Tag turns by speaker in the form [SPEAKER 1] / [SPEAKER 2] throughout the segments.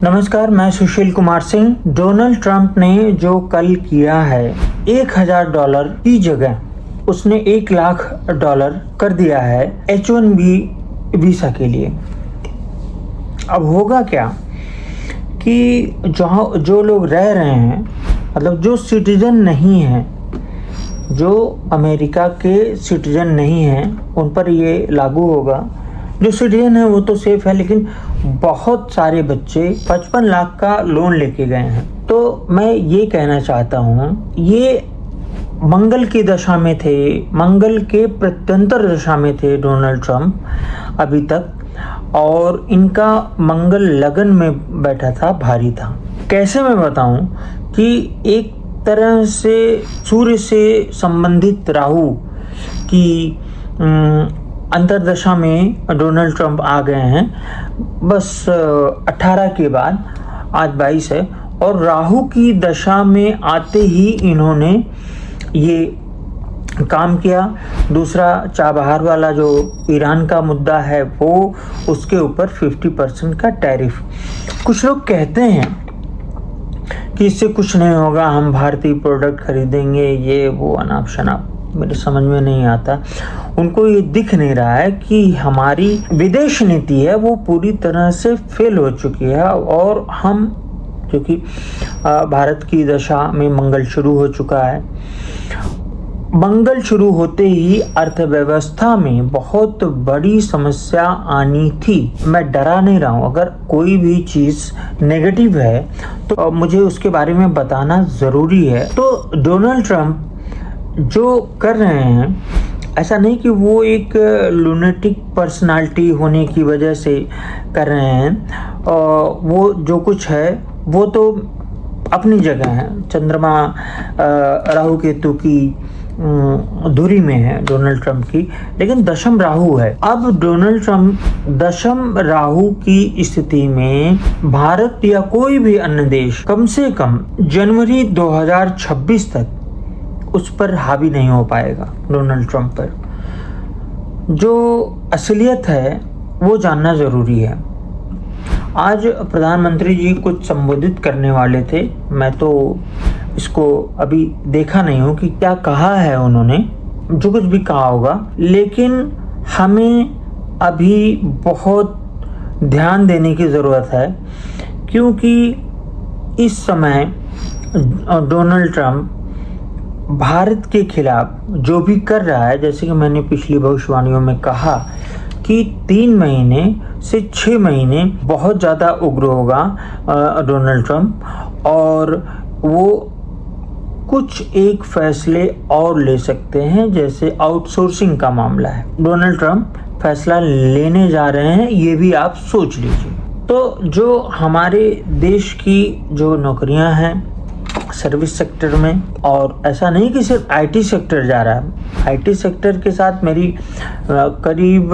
[SPEAKER 1] नमस्कार, मैं Sushil Kumar Singh. Donald Trump ने जो कल किया है, $1,000 की जगह उसने $1,00,000 कर दिया है H-1B वीज़ा के लिए। अब होगा क्या कि जो लोग रह रहे हैं, मतलब जो सिटीजन नहीं हैं, जो अमेरिका के सिटीजन नहीं हैं, उन पर ये लागू होगा। जो सिटीजन है वो तो सेफ है, लेकिन बहुत सारे बच्चे 55 लाख का लोन लेके गए हैं। तो मैं ये कहना चाहता हूँ, ये मंगल की दशा में थे, मंगल के प्रत्यंतर दशा में थे डोनाल्ड ट्रंप अभी तक, और इनका मंगल लगन में बैठा था, भारी था। कैसे मैं बताऊं कि एक तरह से सूर्य से संबंधित राहु की अंतरदशा में डोनाल्ड ट्रंप आ गए हैं। बस 18 के बाद, आज 22 है, और राहु की दशा में आते ही इन्होंने ये काम किया। दूसरा, चाबहार वाला जो ईरान का मुद्दा है, वो उसके ऊपर 50% का टैरिफ। कुछ लोग कहते हैं कि इससे कुछ नहीं होगा, हम भारतीय प्रोडक्ट खरीदेंगे, ये वो अनाप शनाप, मेरे समझ में नहीं आता। उनको ये दिख नहीं रहा है कि हमारी विदेश नीति है वो पूरी तरह से फेल हो चुकी है, और हम, क्योंकि भारत की दशा में मंगल शुरू हो चुका है, मंगल शुरू होते ही अर्थव्यवस्था में बहुत बड़ी समस्या आनी थी। मैं डरा नहीं रहा हूँ, अगर कोई भी चीज़ नेगेटिव है तो मुझे उसके बारे में बताना ज़रूरी है। तो डोनाल्ड ट्रंप जो कर रहे हैं, ऐसा नहीं कि वो एक लूनेटिक पर्सनालिटी होने की वजह से कर रहे हैं। वो जो कुछ है वो तो अपनी जगह है। चंद्रमा राहु केतु की धुरी में है डोनाल्ड ट्रंप की, लेकिन दशम राहु है। अब डोनाल्ड ट्रंप दशम राहु की स्थिति में भारत या कोई भी अन्य देश कम से कम जनवरी 2026 तक उस पर हावी नहीं हो पाएगा। डोनाल्ड ट्रंप पर जो असलियत है वो जानना ज़रूरी है। आज प्रधानमंत्री जी कुछ संबोधित करने वाले थे, मैं तो इसको अभी देखा नहीं हूँ कि क्या कहा है उन्होंने। जो कुछ भी कहा होगा, लेकिन हमें अभी बहुत ध्यान देने की ज़रूरत है, क्योंकि इस समय डोनाल्ड ट्रंप भारत के खिलाफ जो भी कर रहा है, जैसे कि मैंने पिछली भविष्यवाणियों में कहा कि 3 महीने से 6 महीने बहुत ज़्यादा उग्र होगा डोनाल्ड ट्रंप, और वो कुछ एक फैसले और ले सकते हैं, जैसे आउटसोर्सिंग का मामला है। डोनाल्ड ट्रंप फैसला लेने जा रहे हैं, ये भी आप सोच लीजिए। तो जो हमारे देश की जो नौकरियां हैं सर्विस सेक्टर में, और ऐसा नहीं कि सिर्फ आईटी सेक्टर जा रहा है, आईटी सेक्टर के साथ मेरी करीब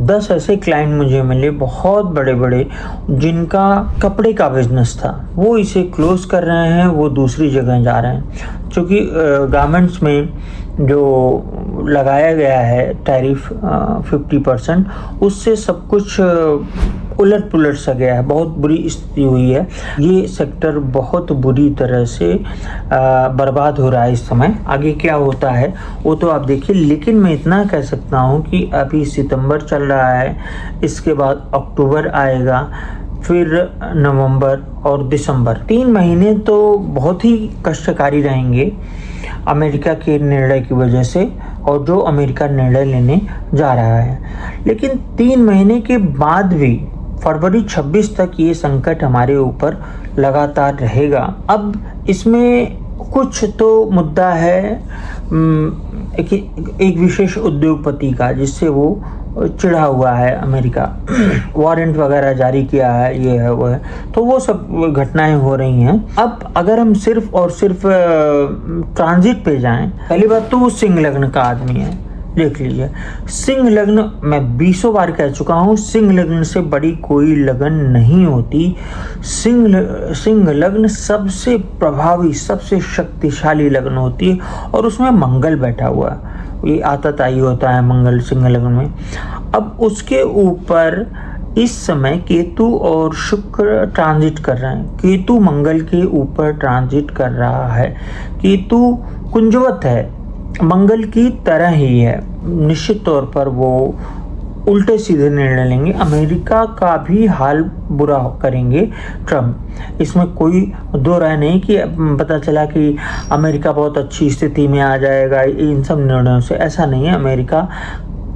[SPEAKER 1] 10 ऐसे क्लाइंट मुझे मिले, बहुत बड़े बड़े, जिनका कपड़े का बिजनेस था, वो इसे क्लोज कर रहे हैं, वो दूसरी जगह जा रहे हैं। क्योंकि गारमेंट्स में जो लगाया गया है टैरिफ 50%, उससे सब कुछ उलट पुलट सा गया है, बहुत बुरी स्थिति हुई है। ये सेक्टर बहुत बुरी तरह से बर्बाद हो रहा है इस समय। आगे क्या होता है वो तो आप देखिए, लेकिन मैं इतना कह सकता हूँ कि अभी सितंबर चल रहा है, इसके बाद अक्टूबर आएगा, फिर नवंबर और दिसंबर, 3 महीने तो बहुत ही कष्टकारी रहेंगे अमेरिका के निर्णय की वजह से, और जो अमेरिका निर्णय लेने जा रहा है। लेकिन 3 महीने के बाद भी फरवरी 26 तक ये संकट हमारे ऊपर लगातार रहेगा। अब इसमें कुछ तो मुद्दा है एक विशेष उद्योगपति का, जिससे वो चिढ़ा हुआ है अमेरिका, वारंट वगैरह जारी किया है, ये है वो है, तो वो सब घटनाएं हो रही हैं। अब अगर हम सिर्फ और सिर्फ ट्रांजिट पे जाएं, पहली बात तो वो सिंह लग्न का आदमी है, देख लीजिए। सिंह लग्न, मैं 20 बार कह चुका हूँ, सिंह लग्न से बड़ी कोई लगन नहीं होती। सिंह लग्न सबसे प्रभावी, सबसे शक्तिशाली लगन होती है, और उसमें मंगल बैठा हुआ है, ये आतताई होता है मंगल सिंह लग्न में। अब उसके ऊपर इस समय केतु और शुक्र ट्रांजिट कर रहे हैं। केतु मंगल के ऊपर ट्रांजिट कर रहा है। केतु कुंजवत है, मंगल की तरह ही है। निश्चित तौर पर वो उल्टे सीधे निर्णय लेंगे। अमेरिका का भी हाल बुरा करेंगे ट्रम्प, इसमें कोई दो राय नहीं कि पता चला कि अमेरिका बहुत अच्छी स्थिति में आ जाएगा इन सब निर्णयों से। ऐसा नहीं है, अमेरिका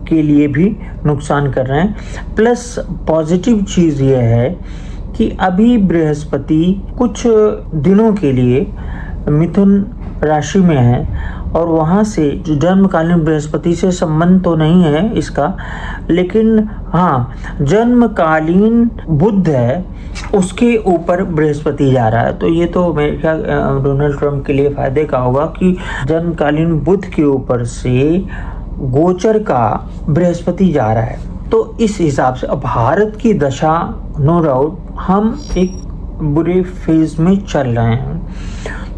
[SPEAKER 1] के लिए भी नुकसान कर रहे हैं। प्लस पॉजिटिव चीज़ ये है कि अभी बृहस्पति कुछ दिनों के लिए मिथुन राशि में है और वहाँ से जो जन्मकालीन बृहस्पति से संबंध तो नहीं है इसका, लेकिन हाँ जन्मकालीन बुध है उसके ऊपर बृहस्पति जा रहा है। तो ये तो अमेरिका डोनाल्ड ट्रंप के लिए फायदे का होगा कि जन्मकालीन बुध के ऊपर से गोचर का बृहस्पति जा रहा है। तो इस हिसाब से अब भारत की दशा नो डाउट हम एक बुरे फेज में चल रहे हैं,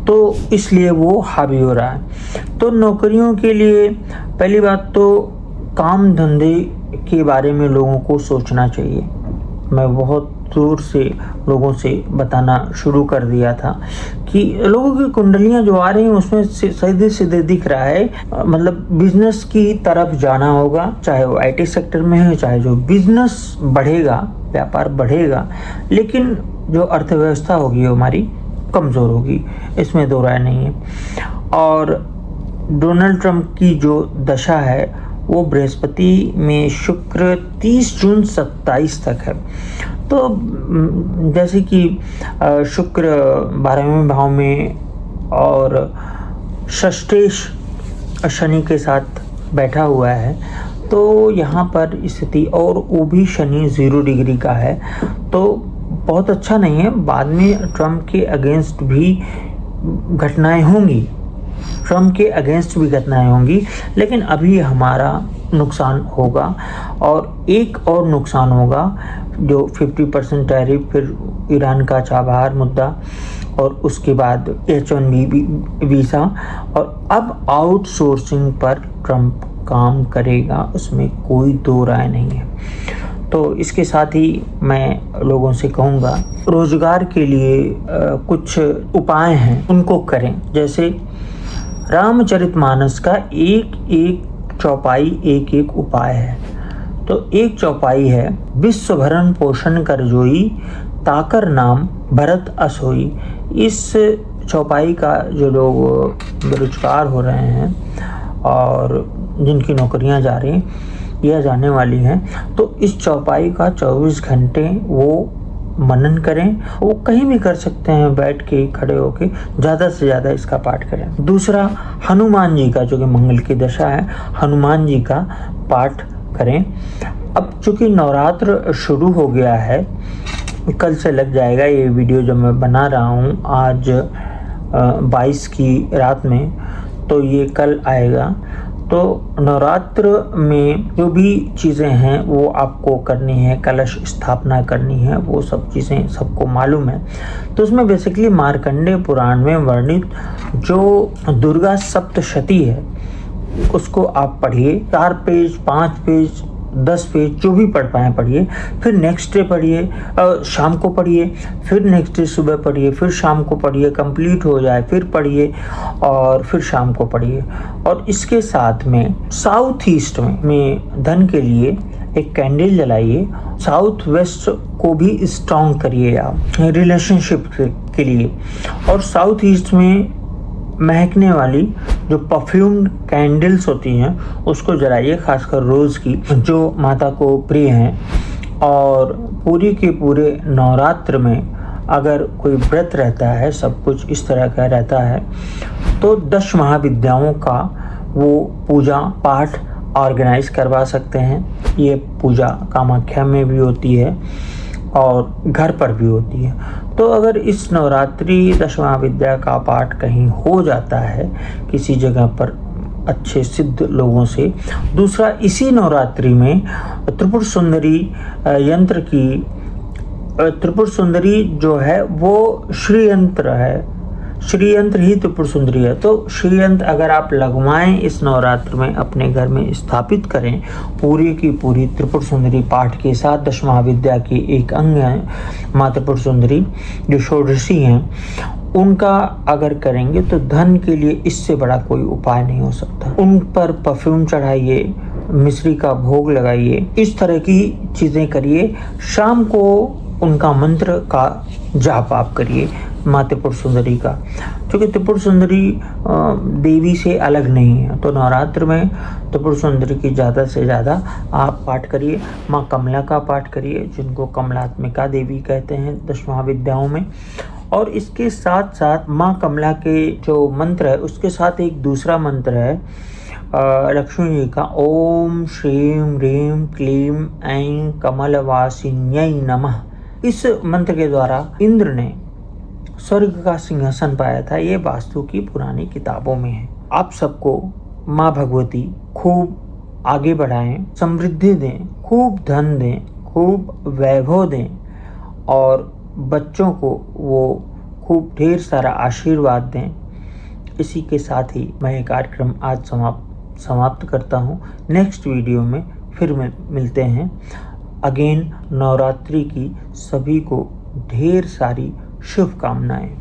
[SPEAKER 1] तो इसलिए वो हावी हो रहा है। तो नौकरियों के लिए पहली बात तो काम धंधे के बारे में लोगों को सोचना चाहिए। मैं बहुत दूर से लोगों से बताना शुरू कर दिया था कि लोगों की कुंडलियां जो आ रही हैं उसमें सीधे सीधे दिख रहा है, मतलब बिजनेस की तरफ जाना होगा, चाहे वो आईटी सेक्टर में है, चाहे जो बिजनेस बढ़ेगा, व्यापार बढ़ेगा, लेकिन जो अर्थव्यवस्था होगी हमारी कमज़ोर होगी, इसमें दो राय नहीं है। और डोनाल्ड ट्रंप की जो दशा है वो बृहस्पति में शुक्र 30 जून 27 तक है। तो जैसे कि शुक्र 12वें भाव में और षष्ठेश शनि के साथ बैठा हुआ है, तो यहाँ पर स्थिति, और वो भी शनि 0 डिग्री का है, तो बहुत अच्छा नहीं है। बाद में ट्रंप के अगेंस्ट भी घटनाएं होंगी, लेकिन अभी हमारा नुकसान होगा। और एक और नुकसान होगा जो 50% टैरिफ, फिर ईरान का चाबहार मुद्दा, और उसके बाद H1B वीज़ा, और अब आउटसोर्सिंग पर ट्रंप काम करेगा, उसमें कोई दो राय नहीं है। तो इसके साथ ही मैं लोगों से कहूँगा रोजगार के लिए कुछ उपाय हैं उनको करें। जैसे रामचरितमानस का एक चौपाई एक उपाय है। तो एक चौपाई है, विश्व भरण पोषण कर जोई, ताकर नाम भरत असोई। इस चौपाई का जो लोग बेरोजगार हो रहे हैं और जिनकी नौकरियां जा रही या जाने वाली हैं, तो इस चौपाई का 24 घंटे वो मनन करें। वो कहीं भी कर सकते हैं, बैठ के, खड़े होके, ज़्यादा से ज़्यादा इसका पाठ करें। दूसरा, हनुमान जी का, जो कि मंगल की दशा है, हनुमान जी का पाठ करें। अब चूँकि नवरात्र शुरू हो गया है, कल से लग जाएगा, ये वीडियो जो मैं बना रहा हूँ आज 22 की रात में, तो ये कल आएगा। तो नवरात्र में जो भी चीज़ें हैं वो आपको करनी है, कलश स्थापना करनी है, वो सब चीज़ें सबको मालूम है। तो उसमें बेसिकली मार्कंडेय पुराण में वर्णित जो दुर्गा सप्तशती है उसको आप पढ़िए, 4 पेज, 5 पेज, 10 पेज, जो भी पढ़ पाएँ पढ़िए। फिर नेक्स्ट डे पढ़िए, शाम को पढ़िए, फिर नेक्स्ट डे सुबह पढ़िए, फिर शाम को पढ़िए, कंप्लीट हो जाए फिर पढ़िए, और फिर शाम को पढ़िए। और इसके साथ में साउथ ईस्ट में धन के लिए एक कैंडल जलाइए। साउथ वेस्ट को भी स्ट्रॉन्ग करिए आप रिलेशनशिप के लिए। और साउथ ईस्ट में महकने वाली जो परफ्यूम्ड कैंडल्स होती हैं उसको जलाइए, खासकर रोज़ की, जो माता को प्रिय हैं। और पूरी के पूरे नवरात्र में अगर कोई व्रत रहता है, सब कुछ इस तरह का रहता है, तो 10 महाविद्याओं का वो पूजा पाठ ऑर्गेनाइज करवा सकते हैं। ये पूजा कामाख्या में भी होती है और घर पर भी होती है। तो अगर इस नवरात्रि 10 महाविद्या का पाठ कहीं हो जाता है किसी जगह पर अच्छे सिद्ध लोगों से। दूसरा, इसी नवरात्रि में त्रिपुर सुंदरी यंत्र की, त्रिपुर सुंदरी जो है वो श्री यंत्र है, श्रीयंत्र ही त्रिपुर सुंदरी है। तो श्रीयंत्र अगर आप लगवाएं इस नवरात्र में, अपने घर में स्थापित करें, पूरी की पूरी त्रिपुर सुंदरी पाठ के साथ, दश महाविद्या की एक अंग है माँ त्रिपुर सुंदरी जो षोडशी हैं, उनका अगर करेंगे तो धन के लिए इससे बड़ा कोई उपाय नहीं हो सकता। उन पर परफ्यूम चढ़ाइए, मिश्री का भोग लगाइए, इस तरह की चीज़ें करिए। शाम को उनका मंत्र का जाप आप करिए माँ त्रिपुर सुंदरी का, क्योंकि त्रिपुर सुंदरी देवी से अलग नहीं है। तो नवरात्र में त्रिपुर सुंदरी की ज़्यादा से ज़्यादा आप पाठ करिए। माँ कमला का पाठ करिए, जिनको कमलात्मिका देवी कहते हैं 10 महाविद्याओं में। और इसके साथ साथ माँ कमला के जो मंत्र है उसके साथ एक दूसरा मंत्र है लक्ष्मी जी का, ओम श्रीं ह्रीं क्लीं ऐं कमलवासिन्यै नमः। इस मंत्र के द्वारा इंद्र ने स्वर्ग का सिंहासन पाया था। ये वास्तु की पुरानी किताबों में है। आप सबको माँ भगवती खूब आगे बढ़ाएं, समृद्धि दें, खूब धन दें, खूब वैभव दें और बच्चों को वो खूब ढेर सारा आशीर्वाद दें। इसी के साथ ही मैं ये कार्यक्रम आज समाप्त करता हूँ। नेक्स्ट वीडियो में फिर मिलते हैं। अगेन नवरात्रि की सभी को ढेर सारी शुभकामनाएं।